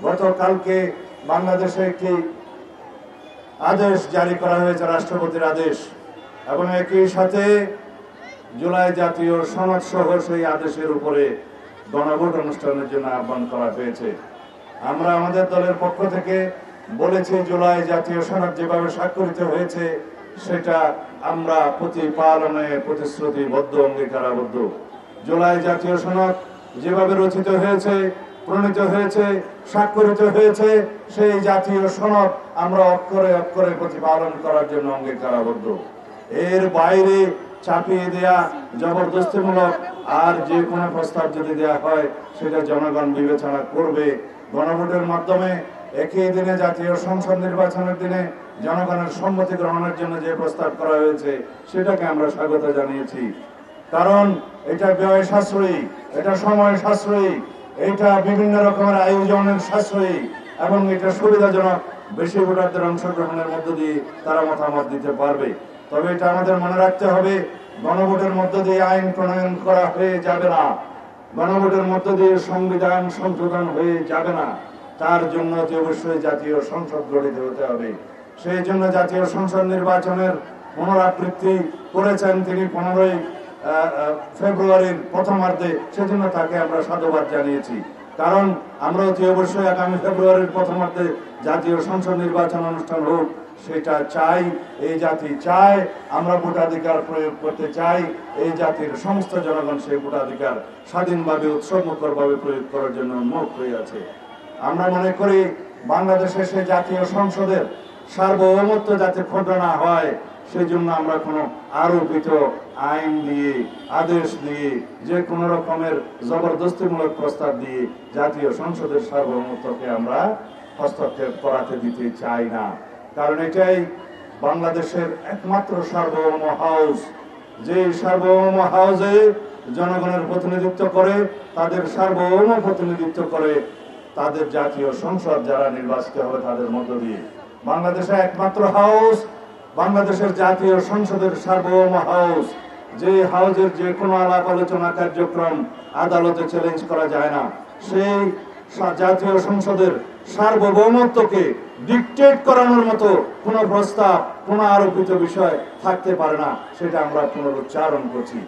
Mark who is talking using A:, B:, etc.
A: গতকালকে বাংলাদেশে একটি আদেশ জারি করা হয়েছে, রাষ্ট্রপতির আদেশ, এবং একই সাথে জুলাই জাতীয় সনদ সহ সেই আদেশের উপরে গণভোট অনুষ্ঠানের জন্য আহ্বান করা হয়েছে। আমরা আমাদের দলের পক্ষ থেকে বলেছি, জুলাই জাতীয় সনদ যেভাবে স্বাক্ষরিত হয়েছে সেটা আমরা প্রতিপালনে প্রতিশ্রুতিবদ্ধ, অঙ্গীকারাবদ্ধ। জুলাই জাতীয় সনদ যেভাবে রচিত হয়েছে, প্রণীত হয়েছে, স্বাক্ষরিত হয়েছে, সেই জাতীয় সনদ আমরা অক্ষরে অক্ষরে প্রতিপালন করার জন্য অঙ্গীকারাবদ্ধ। এর বাইরে চাপিয়ে দেয়া, জবরদস্তিমূলক আর যে কোনো প্রস্তাব যদি দেয়া হয় সেটা জনগণ বিবেচনা করবে। গণভোটের মাধ্যমে একই দিনে জাতীয় সংসদ নির্বাচনের দিনে জনগণের সম্মতি গ্রহণের জন্য যে প্রস্তাব করা হয়েছে সেটাকে আমরা স্বাগত জানিয়েছি। কারণ এটা ব্যয় সাশ্রয়ী, এটা সময় সাশ্রয়ী, এটা বিভিন্ন রকমের আয়োজনের সাশ্রয়ী এবং এটা সুবিধাজনক। বেশি ভোটারদের অংশগ্রহণের মধ্য দিয়ে তারা মতামত দিতে পারবে। তবে এটা আমাদের মনে রাখতে হবে, গণভোটের মধ্য দিয়ে আইন প্রণয়ন করা হয়ে যাবে না, গণভোটের মধ্য দিয়ে সংবিধান সংশোধন হয়ে যাবে না। তার জন্য অবশ্যই জাতীয় সংসদ গঠিত হতে হবে। সেই জন্য জাতীয় সংসদ নির্বাচনের পুনরাবৃত্তি করেছেন তিনি 15ই ফেব্রুয়ারির প্রথমার্ধে। সেজন্য তাকে আমরা সাধুবাদ জানিয়েছি। কারণ আমরা অবশ্যই আগামী ফেব্রুয়ারির প্রথমার্ধে জাতীয় সংসদ নির্বাচন অনুষ্ঠান হোক, সেটা চাই। এই জাতি চায়, আমরা ভোটাধিকার প্রয়োগ করতে চাই। এই জাতির সমস্ত জনগণ সেই ভোটাধিকার স্বাধীনভাবে, উৎসবমুখরভাবে প্রয়োগ করার জন্য উন্মুখ হয়ে আছে। আমরা মনে করি বাংলাদেশে সেই জাতীয় সংসদের সার্বভৌমত্ব যাতে ক্ষুণ্ণ না হয়, সেই জন্য আমরা কোনো আরোপিত আইন দিয়ে, আদেশ দিয়ে, যে কোনো রকমের জবরদস্তিমূলক প্রস্তাব দিয়ে জাতীয় সংসদের সার্বভৌমত্বকে আমরা হস্তক্ষেপ করাতে দিতে চাই না। কারণ এটাই বাংলাদেশের একমাত্র সার্বভৌম হাউস, যে সার্বভৌম হাউসে জনগণের প্রতিনিধিত্ব করে, তাদের সার্বভৌম প্রতিনিধিত্ব করে তাদের জাতীয় সংসদ যারা নির্বাচিত হবে তাদের মধ্য দিয়ে। বাংলাদেশের একমাত্র হাউস, বাংলাদেশের জাতীয় সংসদের সার্বভৌম হাউস, যে হাউসের যে কোনো আলাপ আলোচনা কার্যক্রম আদালতে চ্যালেঞ্জ করা যায় না। সেই জাতীয় সংসদের সার্বভৌমত্বকে ডিকটেট করানোর মতো কোনো প্রস্তাব, কোনো আরোপিত বিষয় থাকতে পারে না। সেটা আমরা পুনরুচ্চারণ করছি।